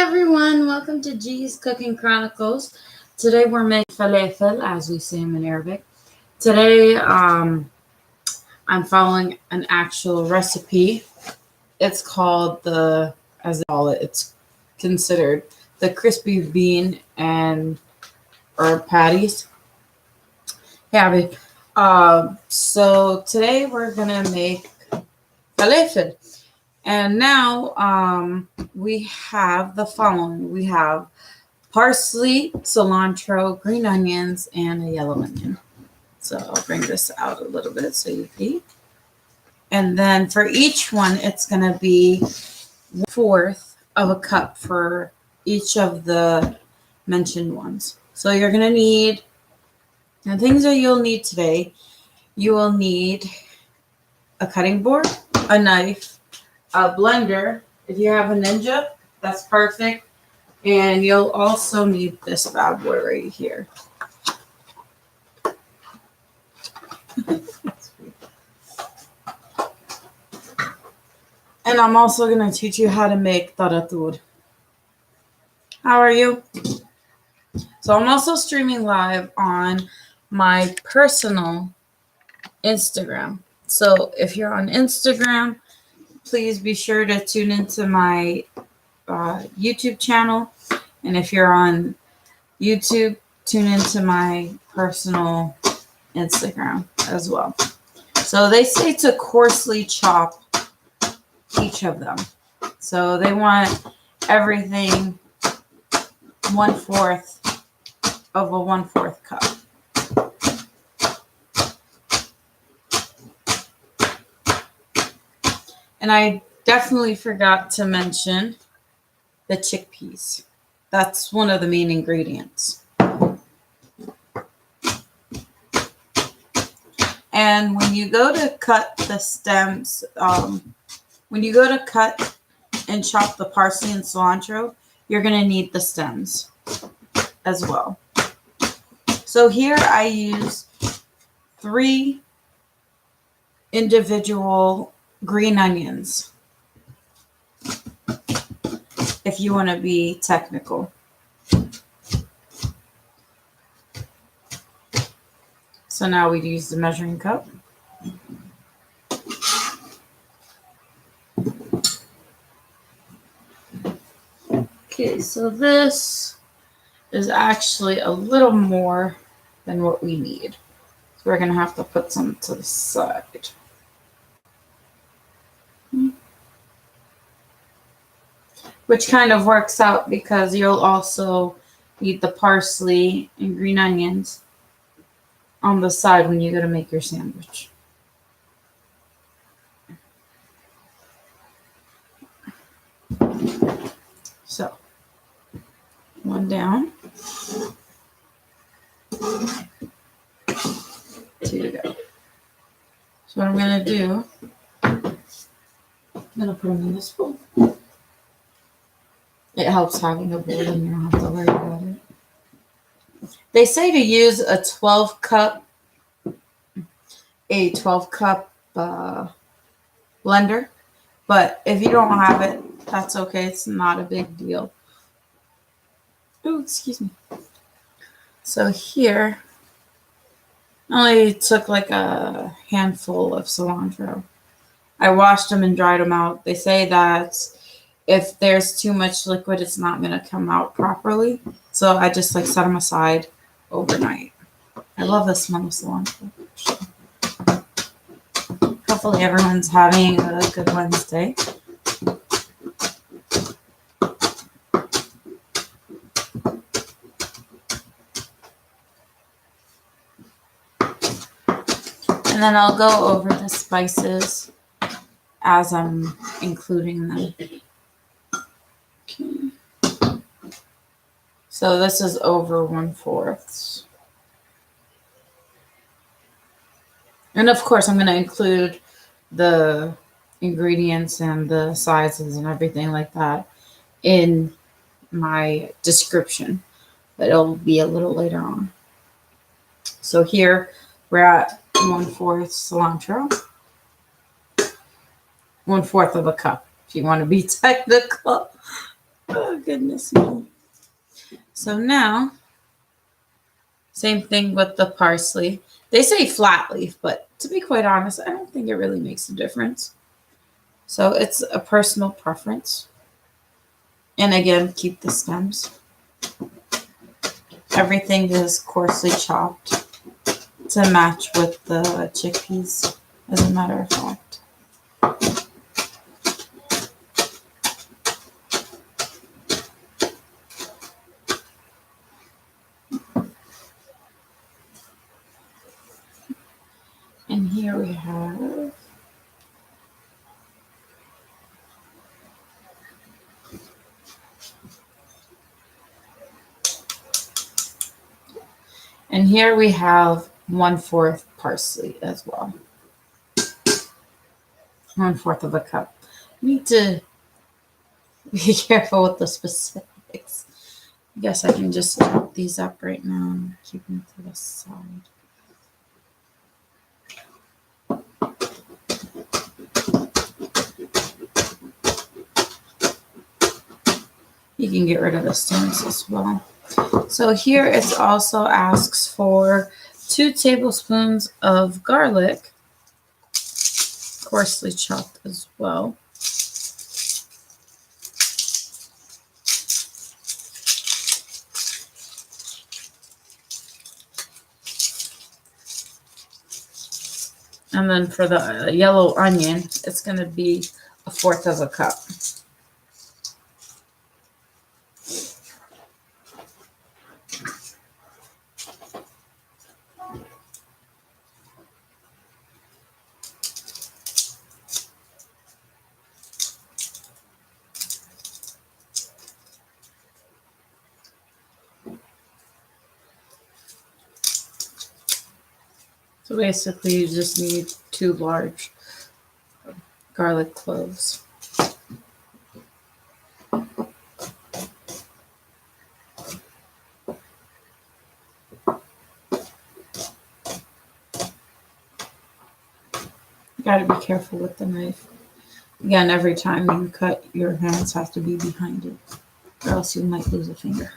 everyone, welcome to G's Cooking Chronicles. Today we're making falafel, as we say them in Arabic. Today I'm following an actual recipe. It's called as they call it, it's considered the crispy bean and herb patties. Yeah, so today we're gonna make falafel. And now we have the following. We have parsley, cilantro, green onions, and a yellow onion. So I'll bring this out a little bit so you see. And then for each one, it's going to be 1/4 of a cup for each of the mentioned ones. So you're going to need, the things that you'll need today, you will need a cutting board, a knife, a blender. If you have a Ninja, that's perfect. And you'll also need this bad boy right here. And I'm also going to teach you how to make taratur. How are you? So I'm also streaming live on my personal Instagram. So if you're on Instagram, please be sure to tune into my YouTube channel. And if you're on YouTube, tune into my personal Instagram as well. So they say to coarsely chop each of them. So they want everything 1/4 of a 1/4 cup. And I definitely forgot to mention the chickpeas. That's one of the main ingredients. And when you go to cut the stems, when you go to cut and chop the parsley and cilantro, you're going to need the stems as well. So here I use 3 individual green onions, if you want to be technical. So now we use the measuring cup. Okay, so this is actually a little more than what we need. So we're going to have to put some to the side. Which kind of works out because you'll also need the parsley and green onions on the side when you go to make your sandwich. So, 1 down, 2 to go. So what I'm going to do, I'm going to put them in this bowl. It helps having a bowl and you don't have to worry about it. They say to use a 12 cup blender, but if you don't have it, that's okay. It's not a big deal. Oh, excuse me. So here, I only took like a handful of cilantro. I washed them and dried them out. They say that if there's too much liquid, it's not going to come out properly. So I just set them aside overnight. I love the smell of cilantro. Hopefully everyone's having a good Wednesday. And then I'll go over the spices as I'm including them. Okay. So this is over 1/4. And of course, I'm going to include the ingredients and the sizes and everything like that in my description, but it'll be a little later on. So here we're at 1/4 cilantro, 1/4 of a cup, if you want to be technical. Oh, goodness me. So now, same thing with the parsley. They say flat leaf, but to be quite honest, I don't think it really makes a difference. So it's a personal preference. And again, keep the stems. Everything is coarsely chopped to match with the chickpeas, as a matter of fact. And here we have And here we have 1/4 parsley as well. 1/4 of a cup. You need to be careful with the specifics. I guess I can just chop these up right now and keep them to the side. You can get rid of the stems as well. So here it also asks for 2 tablespoons of garlic, coarsely chopped as well. And then for the yellow onion, it's going to be 1/4 of a cup. So basically you just need 2 large garlic cloves. You gotta be careful with the knife. Again, every time you cut, your hands have to be behind it, or else you might lose a finger.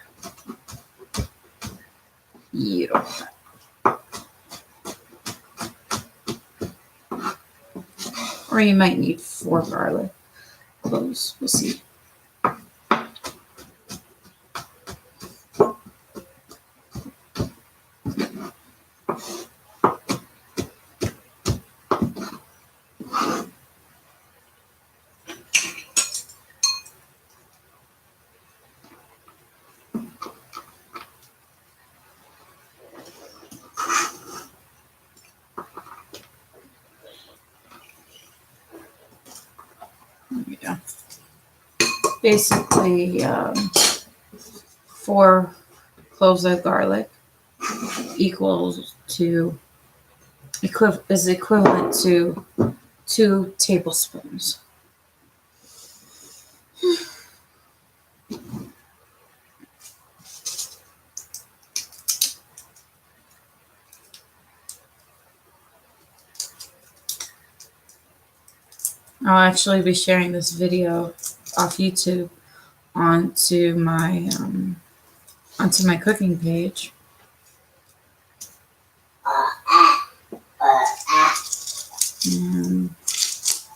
Yeah. Or you might need 4 garlic cloves. We'll see. Yeah. Basically, 4 cloves of garlic is equivalent to 2 tablespoons. I'll actually be sharing this video off YouTube onto my cooking page. And if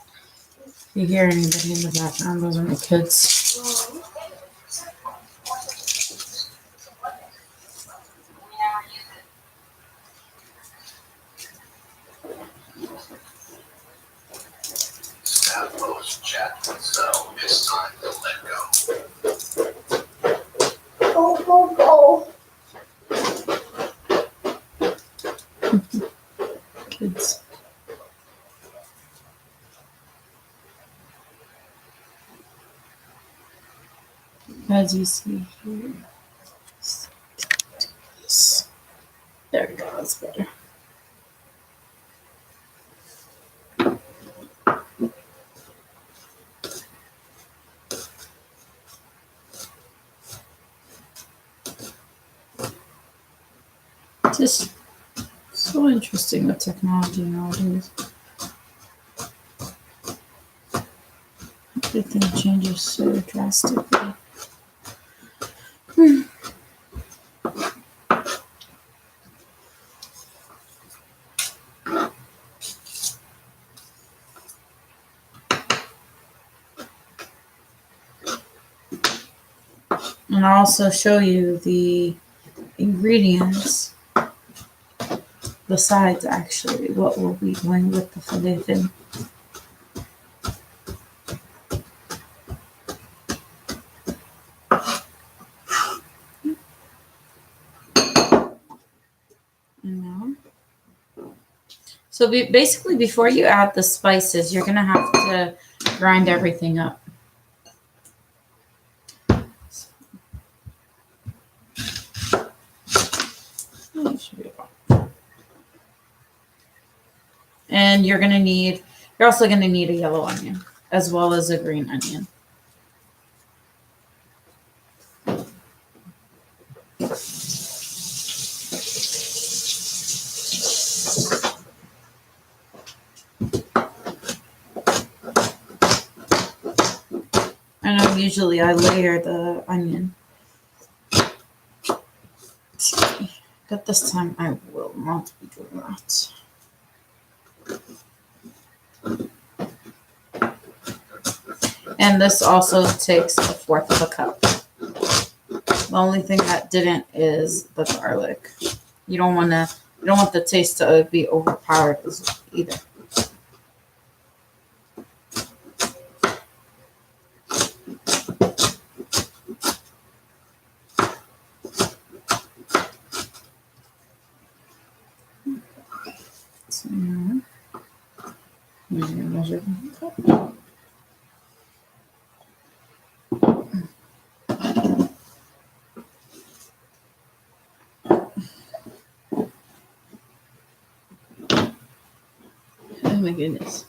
you hear anybody in the background, those are my kids. So it's time to let go. Kids. As you see here. There we go, that's better. Just so interesting with technology nowadays. Everything changes so drastically. And I'll also show you the ingredients besides actually what we'll be doing with the falafel. So basically, before you add the spices, you're going to have to grind everything up. And you're also going to need a yellow onion as well as a green onion. I know usually I layer the onion, but this time I will not be doing that. And this also takes 1/4 of a cup. The only thing that didn't is the garlic. You don't want the taste to be overpowered either. So now, using a measuring cup. Oh my goodness.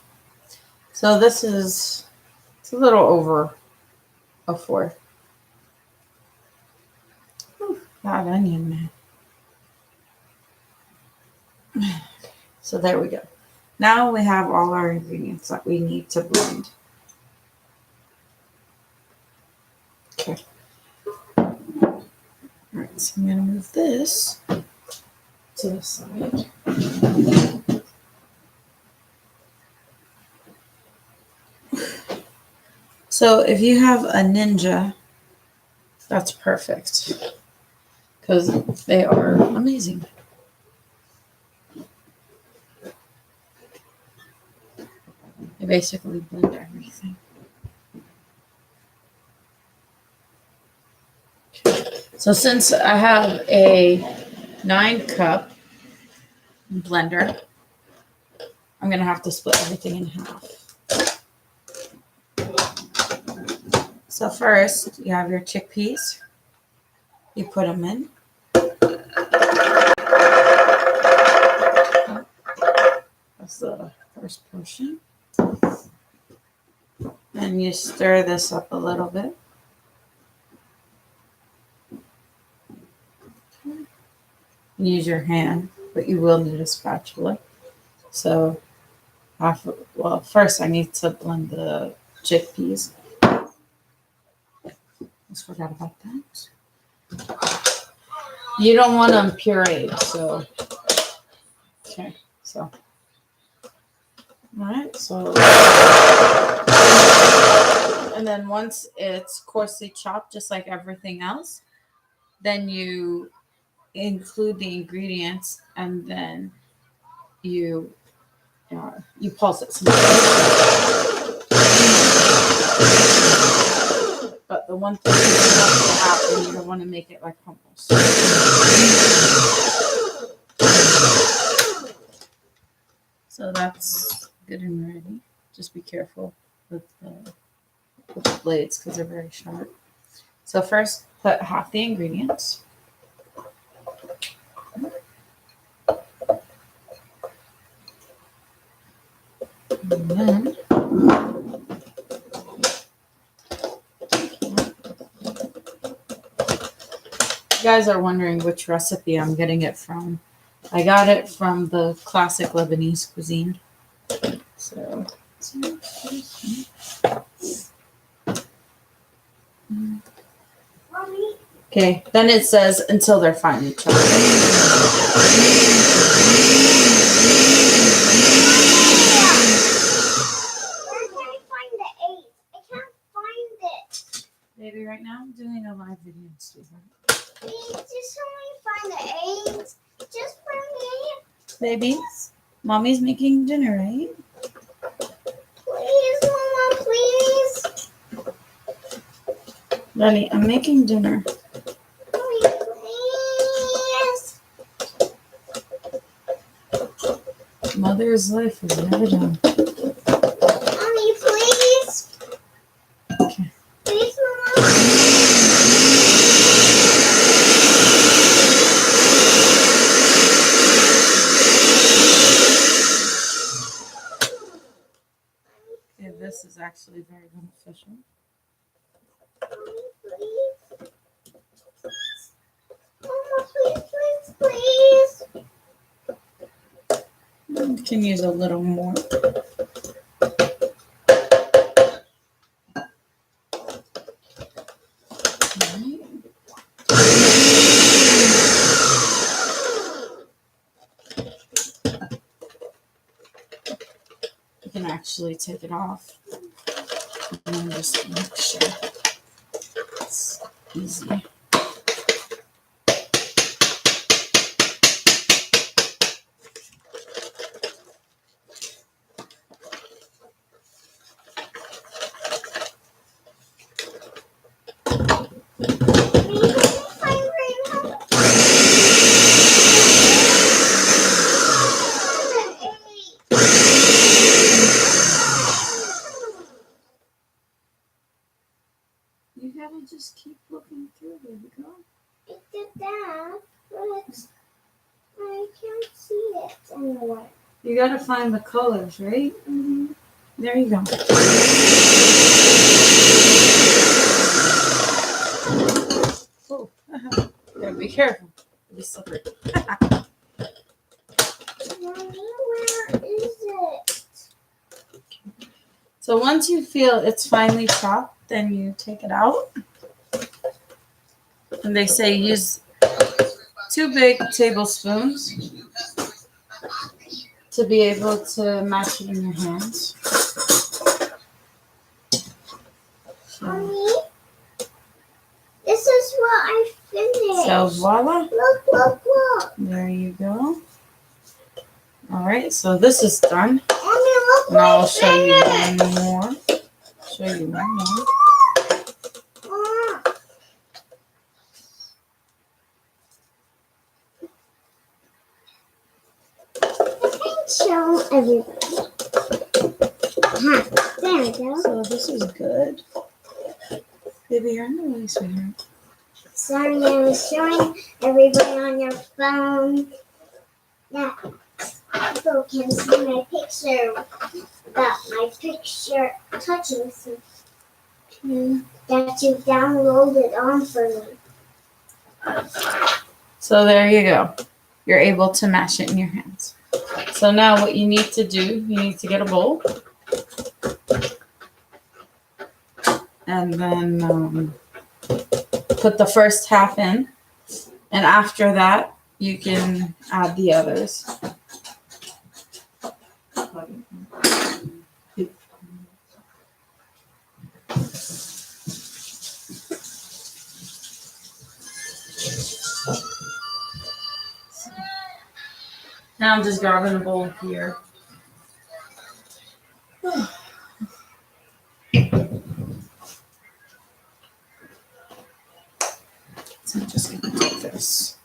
So it's a little over 1/4. That onion, man. So there we go. Now we have all our ingredients that we need to blend. Okay. All right, so I'm going to move this to the side. So if you have a Ninja, that's perfect because they are amazing. They basically blend everything. So since I have a 9-cup blender, I'm going to have to split everything in half. So first, you have your chickpeas. You put them in. That's the first portion. And you stir this up a little bit. Use your hand, but you will need a spatula. So, first I need to blend the chickpeas. Just forgot about that. You don't want them pureed, so. Okay, so. All right, so. And then once it's coarsely chopped, just like everything else, then you include the ingredients and then you pulse it some. But the one thing that wants to happen, you don't want to make it like hummus. So that's good and ready. Just be careful with the blades because they're very sharp. So first, put half the ingredients. And then you guys are wondering which recipe I'm getting it from. I got it from the classic Lebanese cuisine. So Okay, then it says until they're finely chopped. Where can I find the eggs? I can't find it. Baby, right now I'm doing a live video, sweetheart. Please, just help me find the eggs. Just for me. Babies, mommy's making dinner, right? Please, Mama, please. Lenny, I'm making dinner. Please. Mother's life is never done. Mommy, please. Okay. Please, Mama. Okay, this is actually very beneficial. Mommy, please. Mama, please. You can use a little more. Alright. You can actually take it off and then just make sure it's easy. You gotta just keep looking through, baby girl. I did that, but I can't see it anywhere. You gotta find the colors, right? Mm-hmm. There you go. Oh, gotta be careful. It'll be slippery. Mommy, where is it? So once you feel it's finely chopped, then you take it out. And they say use 2 big tablespoons to be able to mash it in your hands. So, Mommy, this is what I finished. so voila. Look. There you go. All right, so this is done. Mommy, look Now I'll what show I you finished. one more. Show you one more. Show everybody. There we go. So this is good. Baby, you're in the way, sweetheart. Sorry, I was showing everybody on your phone that people can see my picture, that my picture touching something that you downloaded on for me. So there you go. You're able to mash it in your hands. So now what you need to do, you need to get a bowl. And then put the first half in. And after that, you can add the others. Now I'm just grabbing a bowl here. So I'm just gonna take this.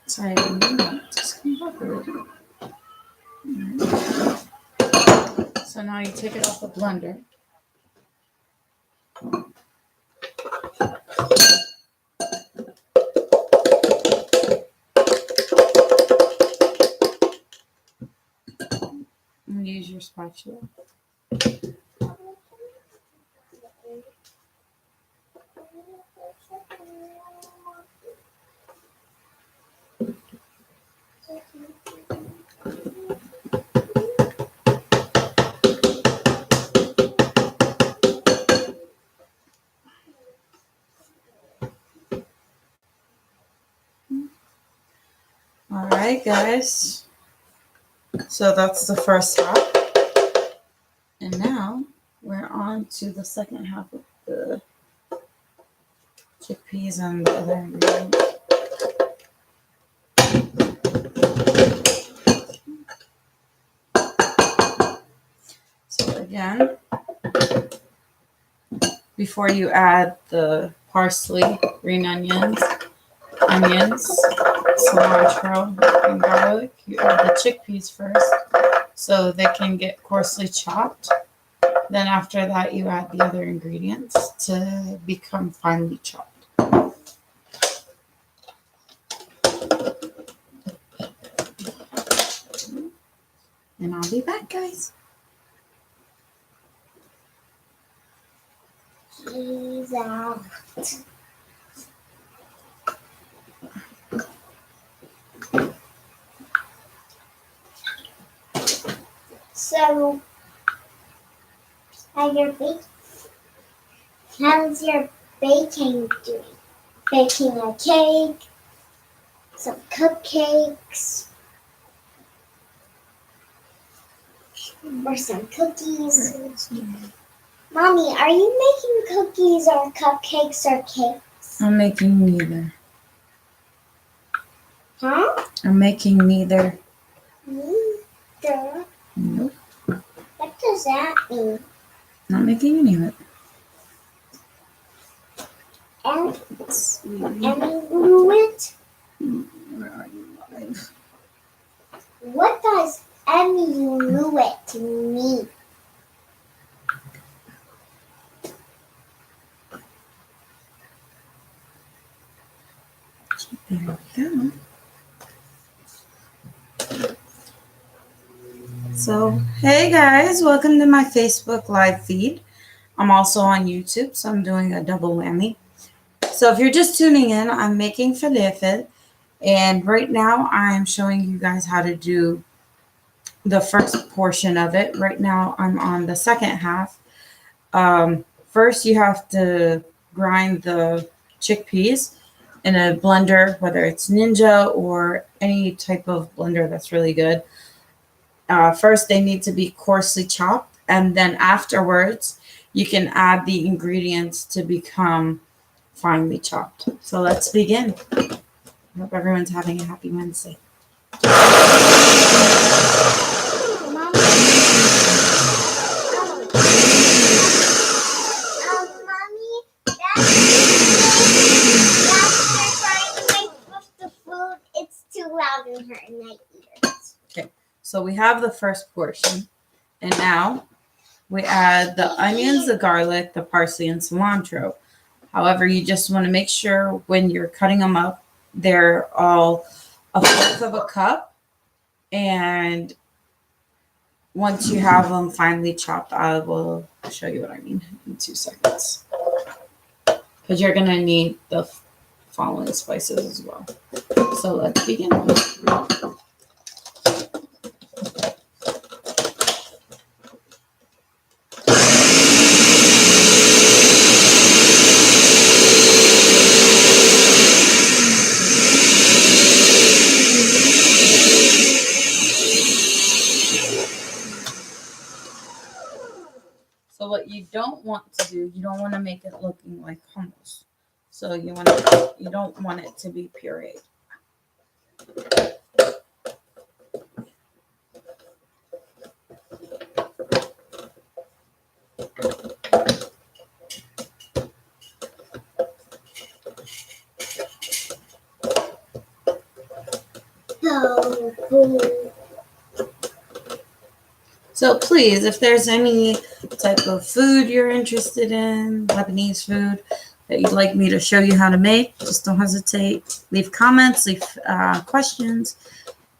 Sorry, I didn't mean that. Just come back with it. Alright. So now you take it off the blender. And use your spatula. Alright, guys. So that's the first half. And now we're on to the second half of the chickpeas and the other ingredients. So again, before you add the parsley, green onions, cilantro, and garlic, you add the chickpeas first so they can get coarsely chopped. Then after that, you add the other ingredients to become finely chopped. And I'll be back, guys. Cheese out. So, how's your baking doing? Baking a cake, some cupcakes, or some cookies. Mommy, are you making cookies or cupcakes or cakes? I'm making neither. Huh? I'm making neither. Neither. Nope. What does that mean? Not making any of it. Emulate? Where are you, live? What does emulate mean? There we go. So, hey guys, welcome to my Facebook live feed. I'm also on YouTube, so I'm doing a double whammy. So if you're just tuning in, I'm making falafel, and right now I'm showing you guys how to do the first portion of it. Right now I'm on the second half. First you have to grind the chickpeas in a blender, whether it's Ninja or any type of blender that's really good. First, they need to be coarsely chopped, and then afterwards, you can add the ingredients to become finely chopped. So let's begin. I hope everyone's having a happy Wednesday. In her night eaters. Okay, so we have the first portion, and now we add the onions, the garlic, the parsley, and cilantro. However, you just want to make sure when you're cutting them up, they're all a fourth of a cup. And once you have them finely chopped, I will show you what I mean in 2 seconds. Because you're going to need the following spices as well. So let's begin. So what you don't want to do, you don't want to make it looking like hummus. So you don't want it to be pureed. So please, if there's any type of food you're interested in, Lebanese food, that you'd like me to show you how to make, just don't hesitate. Leave comments, leave questions,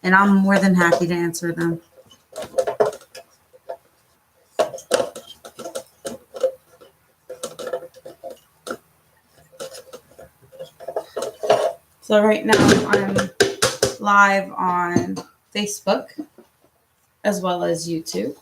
and I'm more than happy to answer them. So right now I'm live on Facebook as well as YouTube.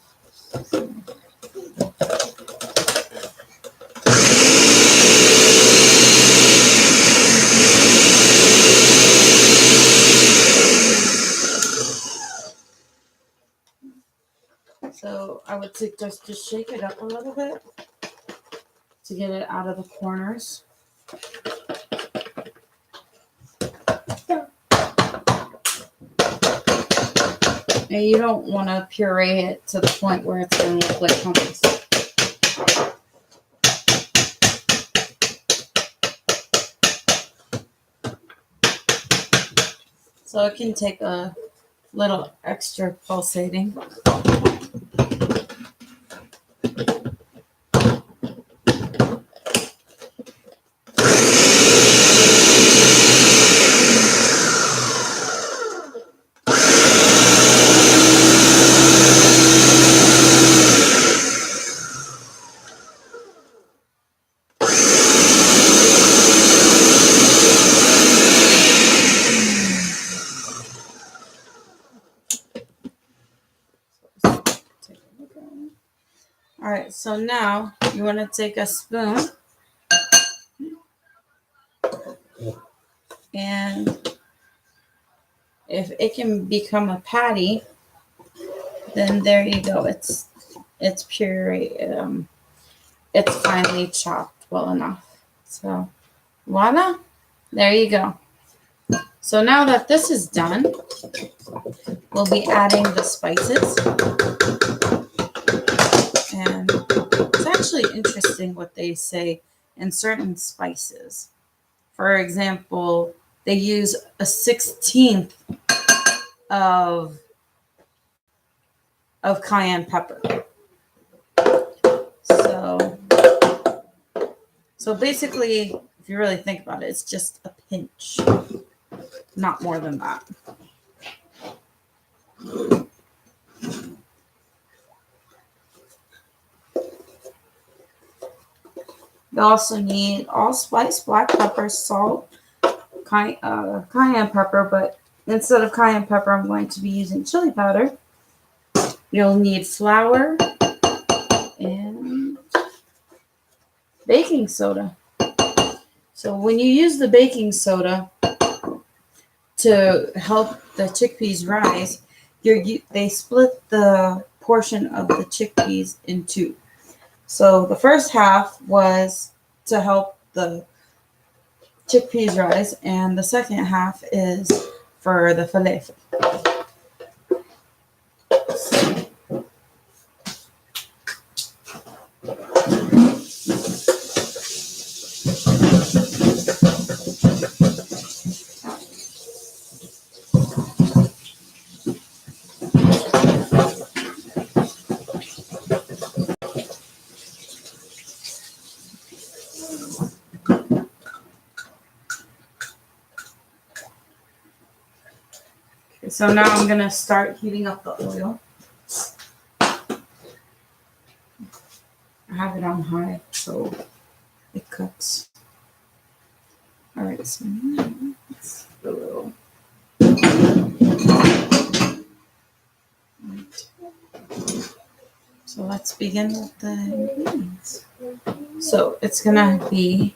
to just shake it up a little bit to get it out of the corners. And you don't want to puree it to the point where it's going to look like hummus. So it can take a little extra pulsating. All right, so now you want to take a spoon and if it can become a patty, then there you go. It's puree. It's finely chopped well enough. So voila, there you go. So now that this is done, we'll be adding the spices. And it's actually interesting what they say in certain spices. For example, they use a 1/16 of cayenne pepper. So basically, if you really think about it, it's just a pinch, not more than that. You also need allspice, black pepper, salt, cayenne pepper, but instead of cayenne pepper, I'm going to be using chili powder. You'll need flour and baking soda. So when you use the baking soda to help the chickpeas rise, they split the portion of the chickpeas in two. So the first half was to help the chickpeas rise, and the second half is for the falafel. So now I'm going to start heating up the oil. I have it on high so it cooks. All right, so now it's a little. So let's begin with the ingredients. So it's going to be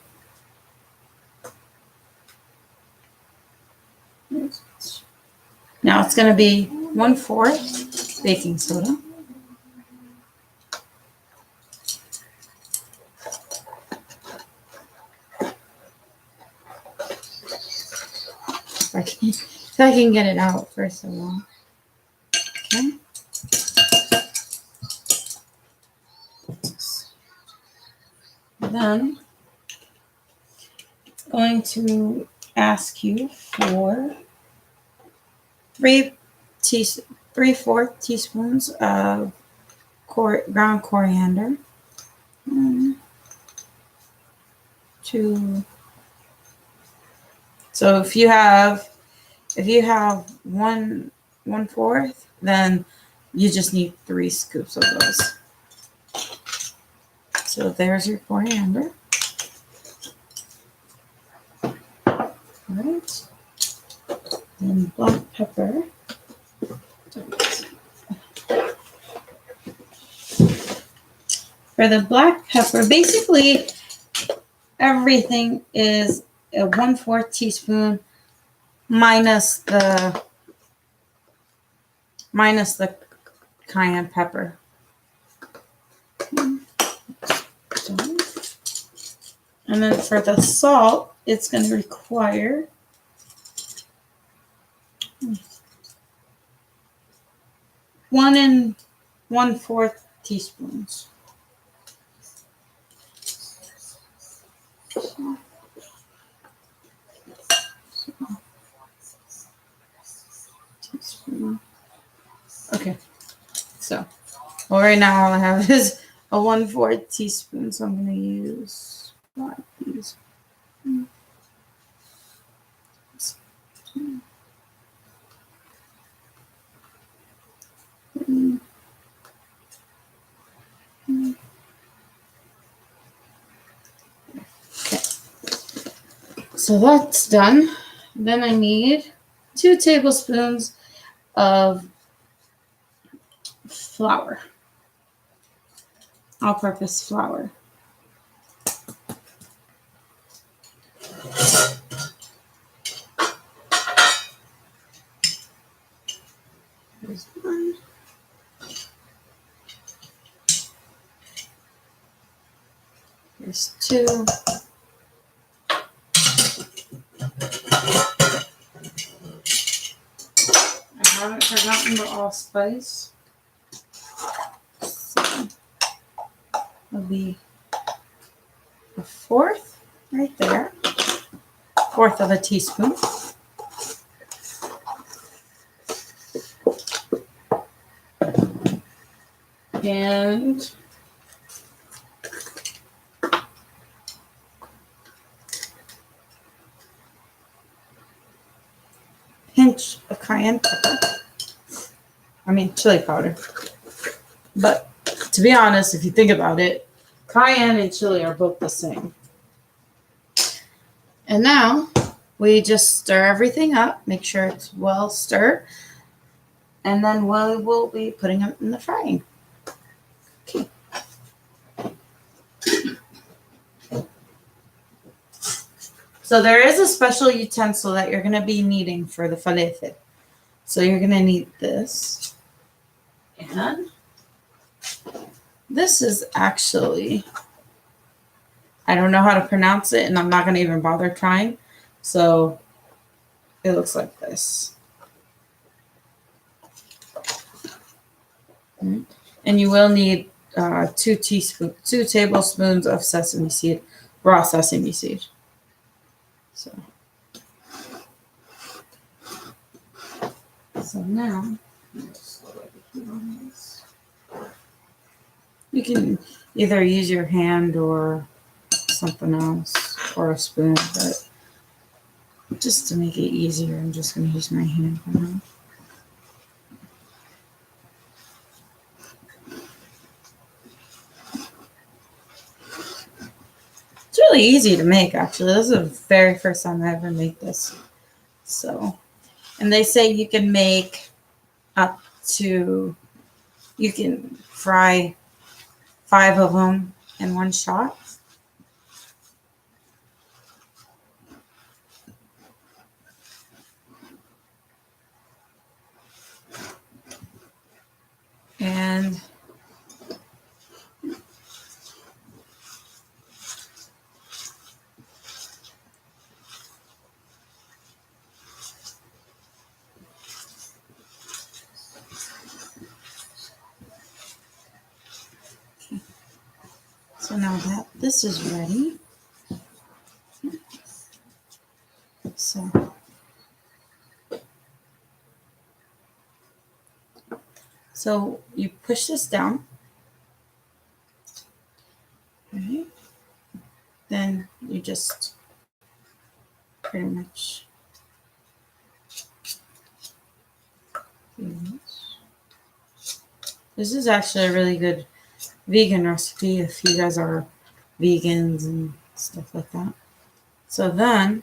now it's going to be 1/4 baking soda. If I can get it out first of all. Okay. Then I'm going to ask you for 3/4 teaspoons of ground coriander. 2. So if you have 1/4, then you just need 3 scoops of those. So there's your coriander. All right. Then black pepper. For the black pepper, basically everything is a 1/4 teaspoon minus the cayenne pepper. And then for the salt, it's going to require 1 1/4 teaspoons. Okay, so well, right now all I have is a 1/4 teaspoon, so I'm going to use 5 teaspoons. Okay, so that's done. Then I need 2 tablespoons of flour, all-purpose flour. There's 1. There's 2. I haven't forgotten the allspice. So it'll be a 1/4 right there. 1/4 of a teaspoon. And pinch of cayenne pepper. Chili powder. But to be honest, if you think about it, cayenne and chili are both the same. And now we just stir everything up, make sure it's well stirred, and then we will be putting them in the frying. Okay. So there is a special utensil that you're going to be needing for the falafel. So you're going to need this. And this is actually, I don't know how to pronounce it, and I'm not going to even bother trying. So it looks like this. And you will need 2 tablespoons of sesame seed, raw sesame seed. So now, you can either use your hand or something else, or a spoon, but just to make it easier, I'm just going to use my hand for now. It's really easy to make, actually. This is the very first time I ever made this. So, and they say you can make up to, you can fry 5 of them in one shot. And so now that this is ready, so you push this down, right? Then you just pretty much do this. This is actually a really good vegan recipe if you guys are vegans and stuff like that. So then,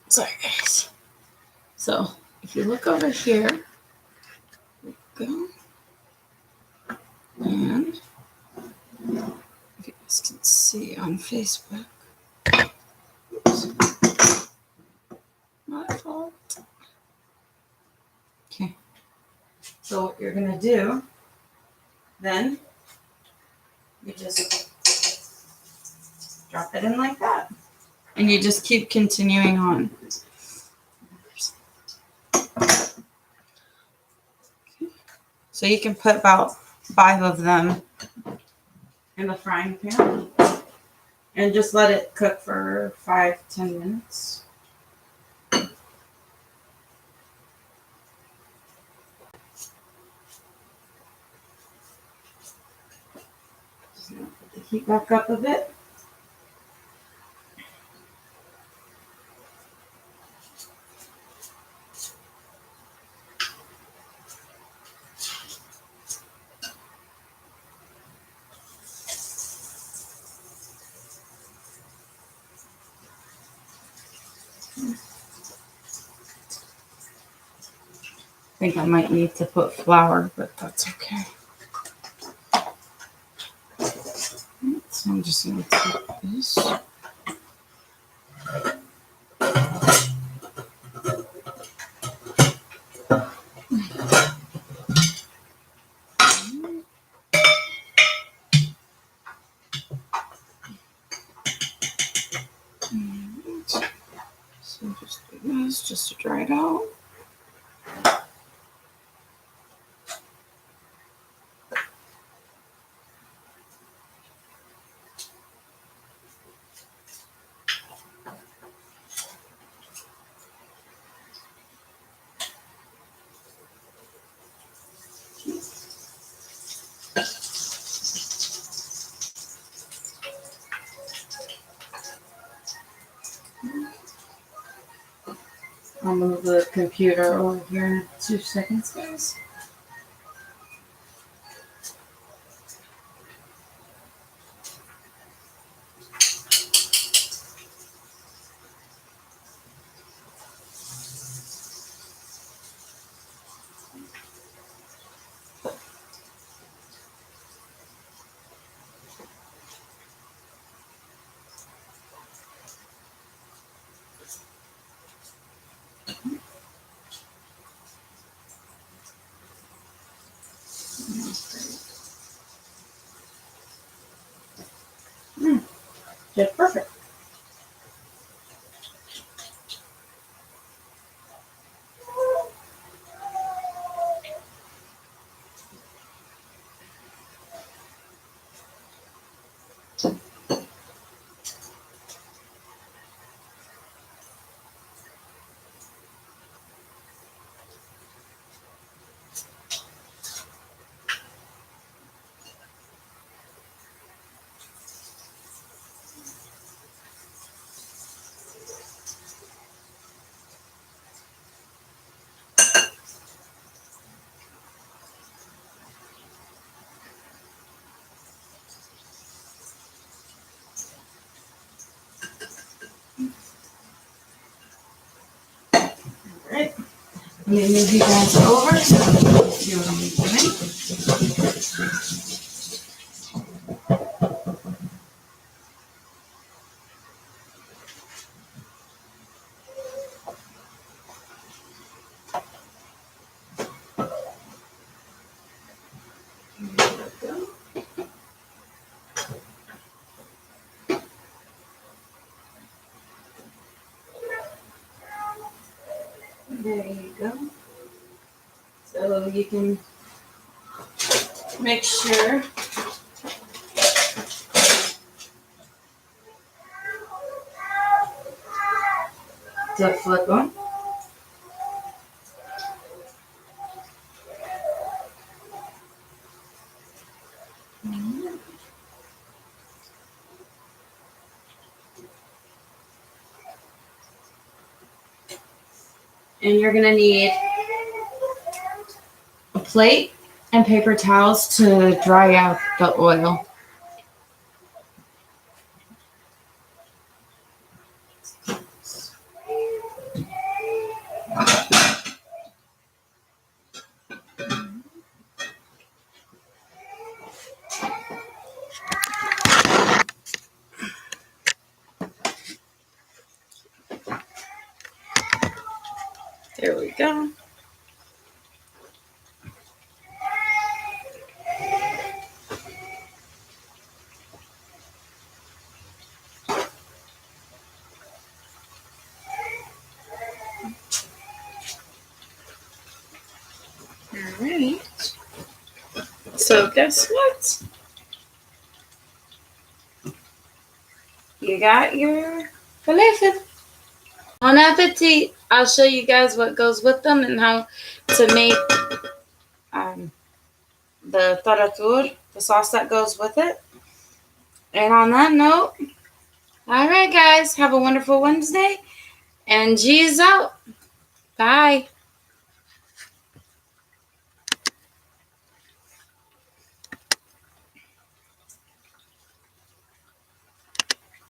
sorry guys. So if you look over here, go, and if you guys can see on Facebook, oops, my fault. Okay, so what you're gonna do then You just drop it in like that. And you just keep continuing on. So you can put about 5 of them in the frying pan and just let it cook for 5-10 minutes. Just gonna put the heat back up a bit. I think I might need to put flour, but that's okay. So I'm just going to take this. So just do this just to dry it out. I'll move the computer over here in 2 seconds, guys. Just perfect. Alright. Let me move you guys over so you what I'm doing. There you go. So you can make sure to flip them. And you're going to need a plate and paper towels to dry out the oil. There we go. So guess what? You got your falafel. Bon appetit. I'll show you guys what goes with them and how to make the taratur, the sauce that goes with it. And on that note, all right, guys, have a wonderful Wednesday. And G's out. Bye.